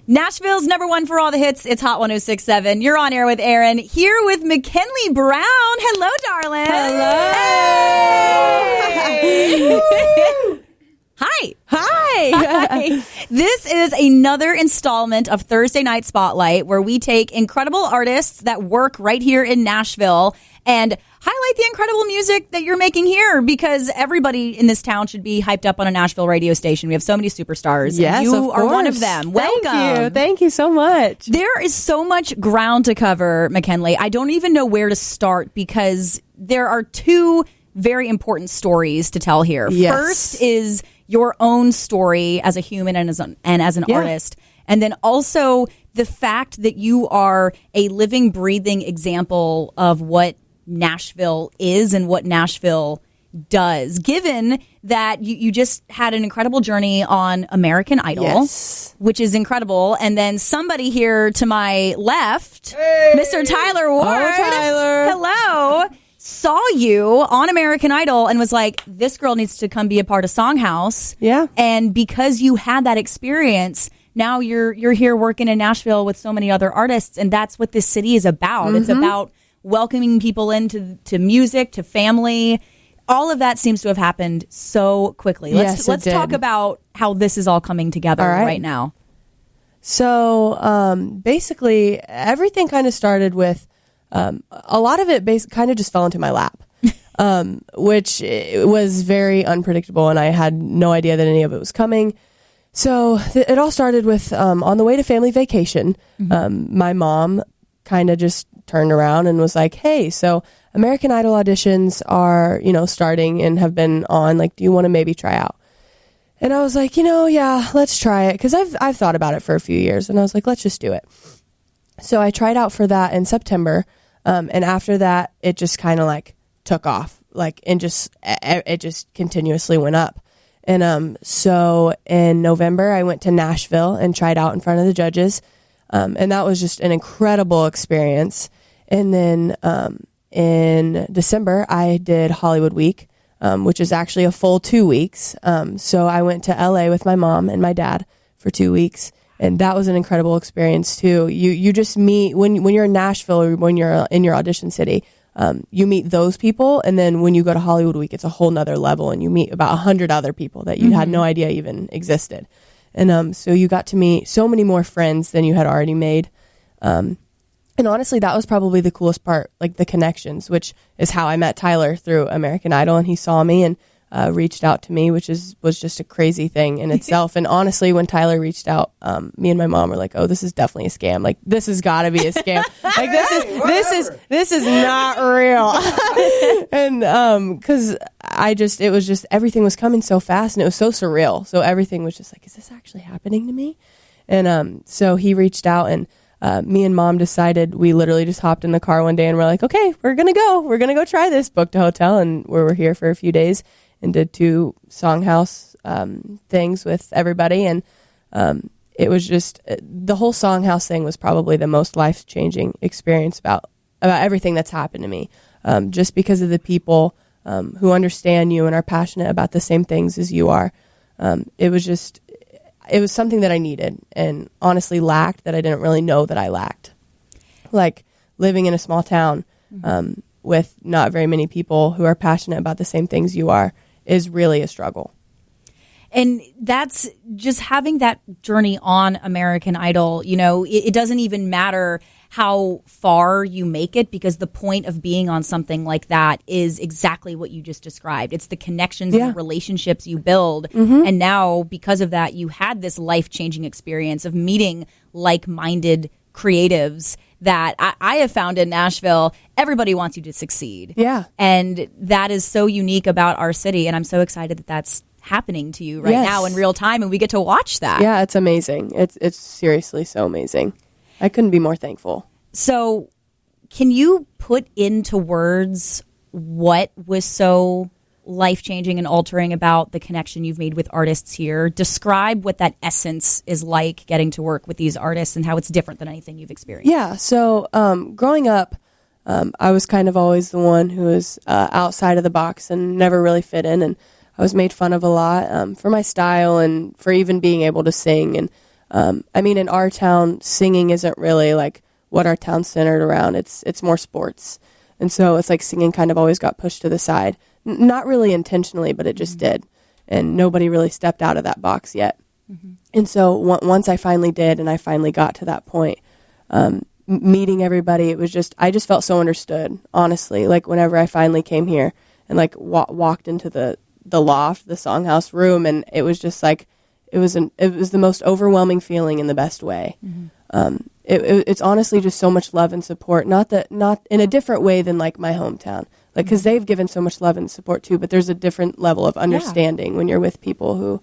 Nashville's number one for all the hits. It's Hot 106.7. You're on air with Aaron. Here with Mikenley Brown. Hello, darling. Hello. Hey. Hi. Hi. This is another installment of Thursday Night Spotlight, where we take incredible artists that work right here in Nashville and highlight the incredible music that you're making here, because everybody in this town should be hyped up on a Nashville radio station. We have so many superstars. Yes, and you of are one of course. them. Welcome. Thank you so much. There is so much ground to cover, Mikenley. I don't even know where to start, because there are two very important stories to tell here. Yes. First is your own story as a human and as an artist. And then also the fact that you are a living, breathing example of what Nashville is and what Nashville does, given that you just had an incredible journey on American Idol, Yes. which is incredible. And then somebody here to my left, Mr. Tyler Ward. Oh, Tyler. Hello. Saw you on American Idol and was like, this girl needs to come be a part of Songhouse. Yeah. And because you had that experience, now you're here working in Nashville with so many other artists, and that's what this city is about. Mm-hmm. It's about welcoming people into music, to family. All of that seems to have happened so quickly. Let's talk about how this is all coming together right now. So basically, everything kind of started with a lot of it kind of just fell into my lap, which was very unpredictable, and I had no idea that any of it was coming. So it all started with on the way to family vacation, my mom kind of just turned around and was like, hey, so American Idol auditions are, starting and have been on. Like, do you want to maybe try out? And I was like, yeah, let's try it. Because I've thought about it for a few years. And I was like, let's just do it. So I tried out for that in September. And after that, it just kind of like took off. It just continuously went up. And so in November, I went to Nashville and tried out in front of the judges. And that was just an incredible experience. And then in December, I did Hollywood Week, which is actually a full 2 weeks. So I went to LA with my mom and my dad for 2 weeks. And that was an incredible experience too. You just meet when you're in Nashville, or when you're in your audition city, you meet those people. And then when you go to Hollywood Week, it's a whole nother level, and you meet about 100 other people that you had no idea even existed. And so you got to meet so many more friends than you had already made. And honestly, that was probably the coolest part, like the connections, which is how I met Tyler through American Idol. And he saw me and reached out to me, which was just a crazy thing in itself. And honestly, when Tyler reached out, me and my mom were like, oh, this is definitely a scam. Like, this has got to be a scam. Like, this is not real. And because it was just, everything was coming so fast, and it was so surreal. So everything was just like, is this actually happening to me? And so he reached out, and me and mom decided, we literally just hopped in the car one day and we're like, okay, we're going to go try this. Booked a hotel, and we were here for a few days and did 2 Songhouse things with everybody. And it was just, the whole Songhouse thing was probably the most life-changing experience about everything that's happened to me. Just because of the people who understand you and are passionate about the same things as you are. It was something that I needed, and honestly lacked, that I didn't really know that I lacked. Like, living in a small town with not very many people who are passionate about the same things you are is really a struggle. And that's just having that journey on American Idol. It doesn't even matter how far you make it, because the point of being on something like that is exactly what you just described. It's the connections and the relationships you build. And now, because of that, you had this life-changing experience of meeting like-minded creatives that I have found in Nashville. Everybody wants you to succeed. Yeah. And that is so unique about our city. And I'm so excited that that's happening to you right now in real time, and we get to watch that. Yeah, it's amazing. It's seriously so amazing. I couldn't be more thankful. So can you put into words what was so life-changing and altering about the connection you've made with artists here? Describe what that essence is like, getting to work with these artists, and how it's different than anything you've experienced. Yeah, so growing up, I was kind of always the one who was outside of the box and never really fit in, and I was made fun of a lot for my style and for even being able to sing. And I mean, in our town, singing isn't really like what our town's centered around. It's more sports. And so it's like singing kind of always got pushed to the side. Not really intentionally, but it just did. And nobody really stepped out of that box yet. And so once I finally did, and I finally got to that point, meeting everybody, it was just, I just felt so understood, honestly. Like whenever I finally came here and like walked into the loft, the Songhouse room, and it was just like, it was the most overwhelming feeling in the best way. It's honestly just so much love and support, not in a different way than like my hometown, like, cause they've given so much love and support too, but there's a different level of understanding when you're with people who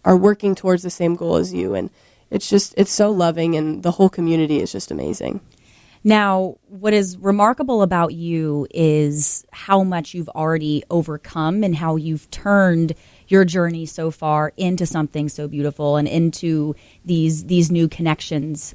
are working towards the same goal as you. And it's so loving, and the whole community is just amazing. Now, what is remarkable about you is how much you've already overcome and how you've turned your journey so far into something so beautiful and into these new connections,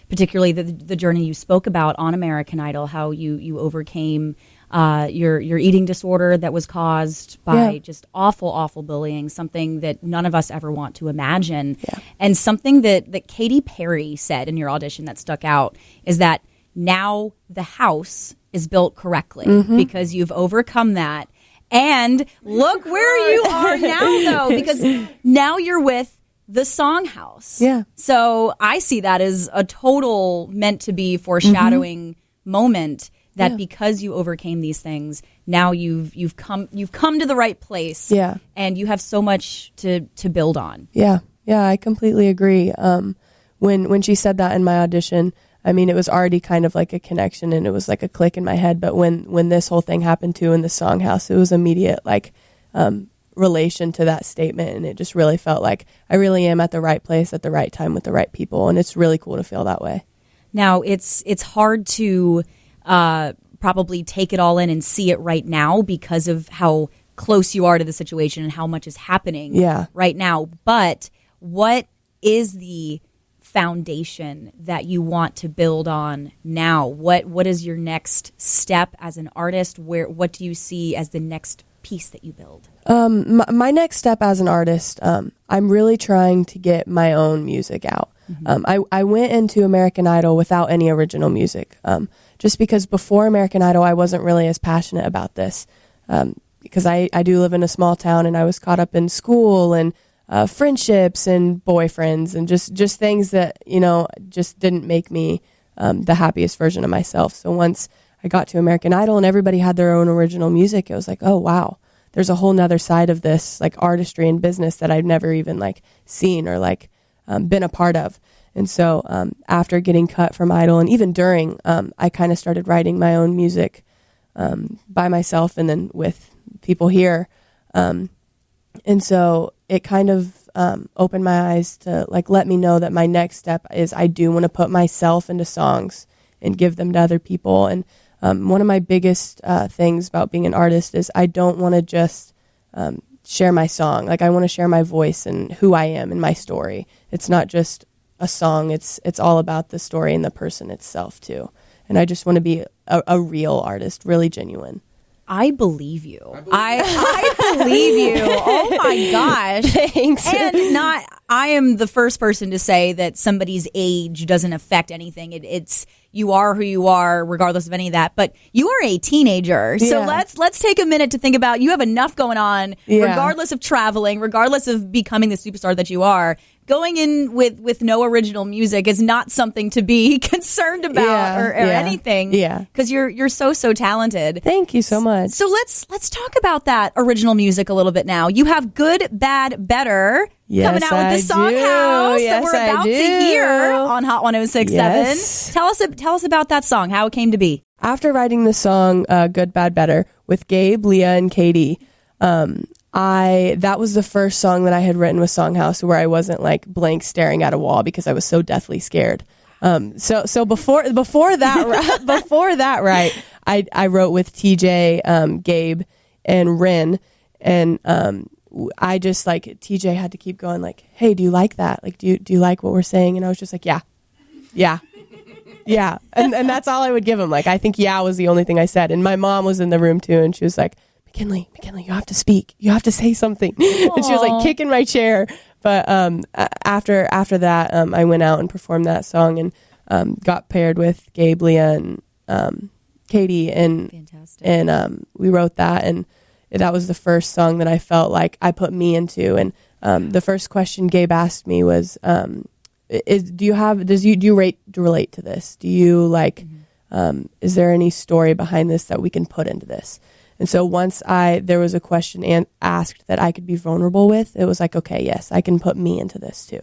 particularly the journey you spoke about on American Idol, how you overcame your eating disorder that was caused by just awful bullying, something that none of us ever want to imagine. And something that Katy Perry said in your audition that stuck out is that now the house is built correctly because you've overcome that. And look where you are now, though, because now you're with the Songhouse. Yeah. So I see that as a total meant to be foreshadowing moment, that because you overcame these things, now you've come to the right place. Yeah. And you have so much to build on. Yeah. Yeah, I completely agree. When she said that in my audition, I mean, it was already kind of like a connection, and it was like a click in my head. But when this whole thing happened too in the Songhouse, it was immediate like relation to that statement, and it just really felt like I really am at the right place at the right time with the right people, and it's really cool to feel that way. Now, it's hard to probably take it all in and see it right now because of how close you are to the situation and how much is happening right now. But what is the foundation that you want to build on now? What is your next step as an artist? What do you see as the next piece that you build? My next step as an artist, I'm really trying to get my own music out. I went into American Idol without any original music, just because before American Idol I wasn't really as passionate about this, because I do live in a small town, and I was caught up in school and friendships and boyfriends and just things that, just didn't make me the happiest version of myself. So once I got to American Idol and everybody had their own original music, it was like, oh, wow, there's a whole nother side of this, like artistry and business that I've never even like seen or like been a part of. And so after getting cut from Idol, and even during, I kind of started writing my own music by myself and then with people here. And so it kind of opened my eyes to like let me know that my next step is I do want to put myself into songs and give them to other people. And one of my biggest things about being an artist is I don't want to just share my song. Like I want to share my voice and who I am and my story. It's not just a song. It's all about the story and the person itself too. And I just want to be a real artist, really genuine. I believe you. I believe you. Oh my gosh. Thanks. And I am the first person to say that somebody's age doesn't affect anything. It's you are who you are regardless of any of that. But you are a teenager. So let's take a minute to think about, you have enough going on regardless of traveling, regardless of becoming the superstar that you are. Going in with no original music is not something to be concerned about or anything. Yeah, because you're so talented. Thank you so much. So let's talk about that original music a little bit now. You have Good, Bad, Better coming out with the Songhouse that we're about to hear on Hot 106.7. Yes. Tell us about that song, how it came to be. After writing the song Good, Bad, Better with Gabe, Leah, and Katy, that was the first song that I had written with Songhouse where I wasn't like blank staring at a wall because I was so deathly scared. So before that, right, I wrote with TJ, Gabe, and Rin, and I just like TJ had to keep going like, hey, do you like that? Like, do you like what we're saying? And I was just like, yeah. And that's all I would give him. Like, I think was the only thing I said. And my mom was in the room too, and she was like, McKinley, you have to speak. You have to say something. Aww. And she was like kicking my chair. But after that, I went out and performed that song and got paired with Gabe, Leah, and Katy, and Fantastic. and we wrote that, and that was the first song that I felt like I put me into. And the first question Gabe asked me was, do you relate to this? Do you like, is there any story behind this that we can put into this? And so once there was a question asked that I could be vulnerable with, it was like, okay, yes, I can put me into this too.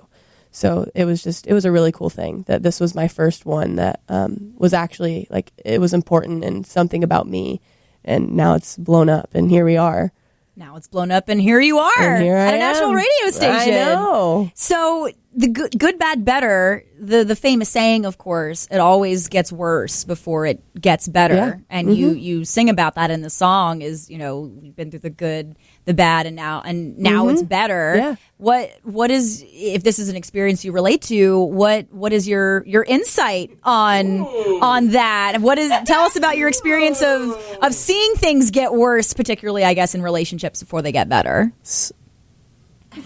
So it was a really cool thing that this was my first one that was actually like, it was important and something about me. And now it's blown up, and here we are. Now it's blown up, and here you are at a national radio station. I know. So the good, bad, better, the famous saying, of course, it always gets worse before it gets better. Yeah. And you sing about that in the song is, we've been through the good, the bad, and now it's better. Yeah. What is, if this is an experience you relate to, what is your insight on that? Tell us about your experience of seeing things get worse, particularly, I guess, in relationships before they get better. I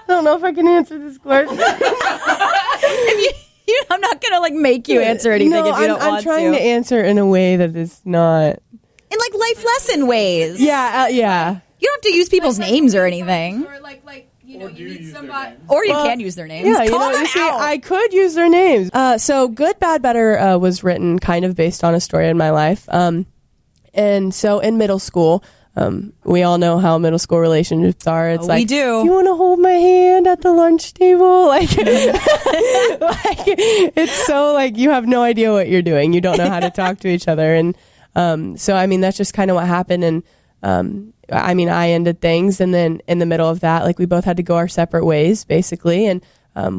don't know if I can answer this question. I'm not gonna make you answer anything if you don't want to. I'm trying to answer in a way that is not in life lesson ways. Yeah. You don't have to use people's names or anything. Or you need somebody. Or you can use their names. Yeah, Call them out. I could use their names. So Good, Bad, Better was written kind of based on a story in my life. And so in middle school, we all know how middle school relationships are. It's we do. You want to hold my hand at the lunch table? It's so you have no idea what you're doing. You don't know how to talk to each other. And so, that's just kind of what happened. And I ended things. And then in the middle of that, we both had to go our separate ways, basically. And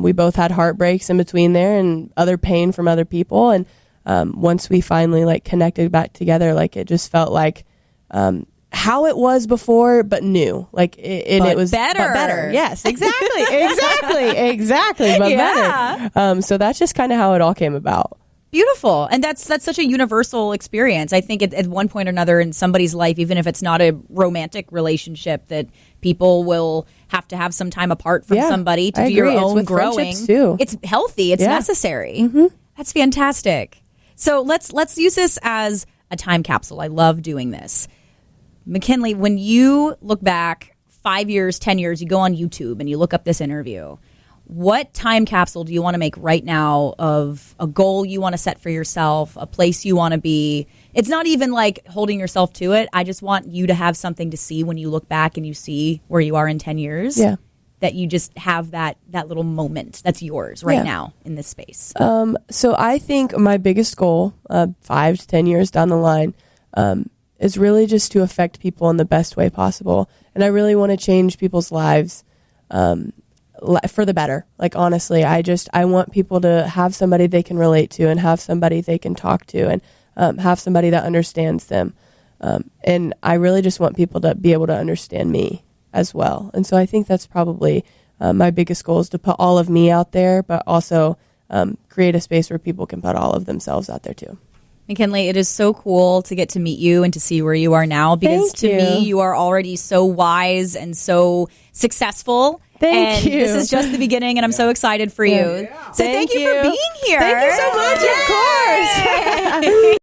we both had heartbreaks in between there and other pain from other people. And once we finally connected back together, it just felt like how it was before, but new. It was better. But better. Yes, exactly. exactly. But better. So that's just kind of how it all came about. Beautiful. And that's such a universal experience. I think at one point or another in somebody's life, even if it's not a romantic relationship, that people will have to have some time apart from somebody to do your own growing. Too. It's healthy. It's necessary. Mm-hmm. That's fantastic. So let's use this as a time capsule. I love doing this. Mikenley, when you look back 5 years, 10 years, you go on YouTube and you look up this interview, what time capsule do you want to make right now of a goal you want to set for yourself, a place you want to be? It's not even holding yourself to it. I just want you to have something to see when you look back and you see where you are in 10 years. Yeah. That you just have that little moment that's yours right now in this space. So I think my biggest goal, 5 to 10 years down the line, is really just to affect people in the best way possible. And I really want to change people's lives for the better. Honestly, I want people to have somebody they can relate to and have somebody they can talk to and have somebody that understands them. And I really just want people to be able to understand me as well. And so I think that's probably my biggest goal, is to put all of me out there, but also create a space where people can put all of themselves out there too. Mikenley, it is so cool to get to meet you and to see where you are now, because to me, you are already so wise and so successful. Thank you. This is just the beginning, and I'm so excited for you. Yeah. So thank you for being here. Thank you so much. Of course.